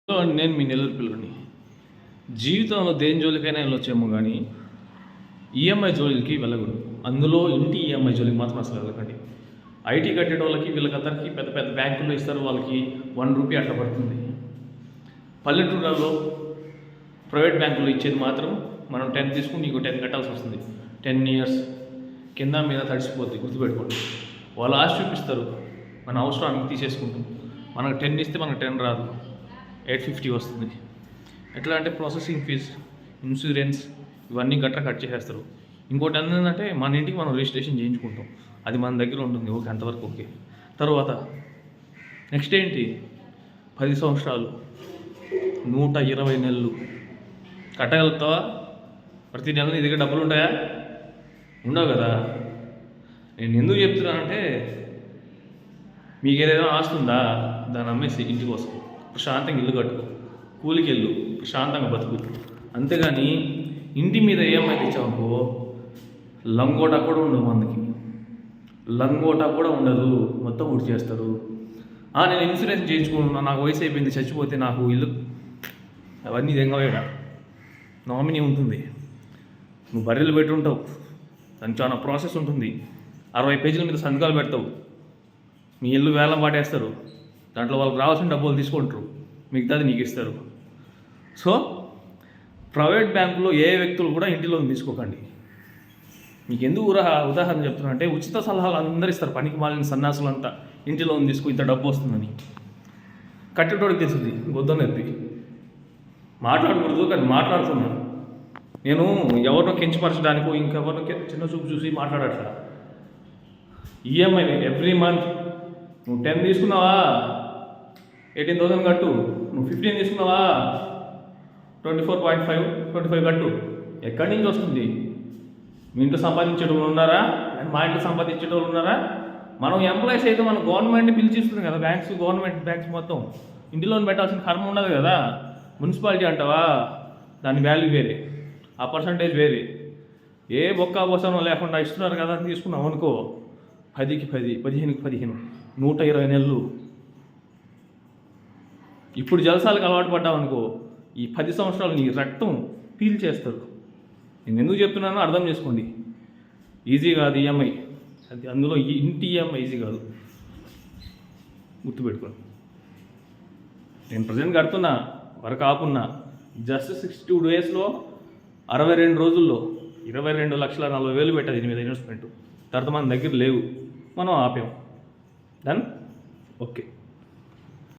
నేను మీ నెల్లూరు పిల్లని జీవితంలో దేని జోలికైనా వెళ్ళొచ్చేమో కానీ ఈఎంఐ జోలికి వెళ్ళకూడదు. అందులో ఇంటి ఈఎంఐ జోలికి మాత్రం అసలు వెళ్ళకండి. ఐటీ కట్టేట వాళ్ళకి వీళ్ళకందరికీ పెద్ద పెద్ద బ్యాంకుల్లో ఇస్తారు, వాళ్ళకి ₹1 అట్లా పడుతుంది. పల్లెటూళ్ళలో ప్రైవేట్ బ్యాంకుల్లో ఇచ్చేది మాత్రం మనం 10 తీసుకుని నీకు 10 కట్టాల్సి వస్తుంది. 10 ఇయర్స్ కింద మీద తడిసిపోద్ది, గుర్తుపెట్టుకోండి. వాళ్ళు ఆశ చూపిస్తారు, మన అవసరానికి తీసేసుకుంటాం. మనకు 10 ఇస్తే మనకు 10 రాదు, 850 వస్తుంది. ఎట్లా అంటే ప్రాసెసింగ్ ఫీజ్, ఇన్సూరెన్స్ ఇవన్నీ కట్ చేసేస్తారు. ఇంకోటి ఏంటంటే మన ఇంటికి మనం రిజిస్ట్రేషన్ చేయించుకుంటాం, అది మన దగ్గర ఉంటుంది. ఓకే, అంతవరకు ఓకే. తర్వాత నెక్స్ట్ ఏంటి, 10 సంవత్సరాలు 120 నెలలు కట్టగలుగుతావా? ప్రతి నెల నీ దగ్గర డబ్బులు ఉంటాయా? ఉండవు కదా. నేను ఎందుకు చెప్తున్నానంటే, మీకు ఏదైనా ఆస్తుందా, దాన్ని అమ్మేసి ఇంటి కోసం ప్రశాంతంగా ఇల్లు కట్టుకో, కూలికి వెళ్ళు, ప్రశాంతంగా బతుకు. అంతేగాని ఇంటి మీద ఏమైతే ఇచ్చామనుకో, లంగోటా కూడా ఉండదు, మందికి లంగోటా కూడా ఉండదు, మొత్తం ఊడి చేస్తారు. నేను ఇన్సూరెన్స్ చేయించుకుంటున్నా, నాకు వయసు అయిపోయింది, చచ్చిపోతే నాకు ఇల్లు, అవన్నీ దెంగవేడా. నామినీ ఉంటుంది, నువ్వు బర్రెలు పెట్టుంటావు, దానికి చాలా ప్రాసెస్ ఉంటుంది. 60 పేజీల మీద సంతకాలు పెడతావు, మీ ఇల్లు వేలం పాటేస్తారు, దాంట్లో వాళ్ళకి రావాల్సిన డబ్బులు తీసుకుంటారు, మిగతాది నీకు ఇస్తారు. సో ప్రైవేట్ బ్యాంకులో ఏ వ్యక్తులు కూడా ఇంటి లోన్ తీసుకోకండి. మీకు ఎందుకు ఉదాహరణ చెప్తున్నా అంటే, ఉచిత సలహాలు అందరు ఇస్తారు, పనికి మాలిన సన్యాసులు అంతా. ఇంటి లోన్ తీసుకో, ఇంత డబ్బు వస్తుందని. కట్టేటోడికి తెలుస్తుంది, గొద్దనెత్తి మాట్లాడకూడదు, కానీ మాట్లాడుతున్నాను. నేను ఎవరినో కించపరచడానికో ఇంకెవరినో చిన్న చూపు చూసి మాట్లాడట్లా. ఈఎంఐ ఎవ్రీ మంత్ నువ్వు 10 తీసుకున్నావా, 18,000 కట్టు. నువ్వు 15 తీసుకున్నావా, 24.5 కట్టు. ఎక్కడి నుంచి వస్తుంది? మీ ఇంట్లో సంపాదించేటోళ్ళు ఉన్నారా? అండ్ మా ఇంట్లో సంపాదించేటోళ్ళు ఉన్నారా? మనం ఎంప్లాయీస్ అయితే మనం గవర్నమెంట్ని పిలిచిస్తుంది కదా, గవర్నమెంట్ బ్యాంక్స్ మొత్తం. ఇంటిలో పెట్టాల్సిన కర్మ ఉండదు కదా. మున్సిపాలిటీ అంటావా, దాని వాల్యూ వేరే, ఆ పర్సంటేజ్ వేరే. ఏ బొక్క బోసనం లేకుండా ఇస్తున్నారు కదా అని తీసుకున్నాం అనుకో, 10కి 10, 15కి 15, 120 నెలలు. ఇప్పుడు జలసాలకు అలవాటు పడ్డామనుకో, ఈ 10 సంవత్సరాలు నీ రక్తం పీల్ చేస్తారు. నేను ఎందుకు చెప్తున్నానో అర్థం చేసుకోండి. ఈజీ కాదు ఈఎంఐ, అది అందులో ఇంటి ఈఎంఐ ఈజీ కాదు, గుర్తుపెట్టుకోండి. నేను ప్రజెంట్ కడుతున్నా, వరకు ఆపున్నా. జస్ట్ 62 డేస్లో 62 రోజుల్లో 22,40,000 పెట్టాలి దీని మీద ఇన్వెస్ట్మెంట్. తర్వాత మన దగ్గర లేవు, మనం ఆపాం. Done, okay.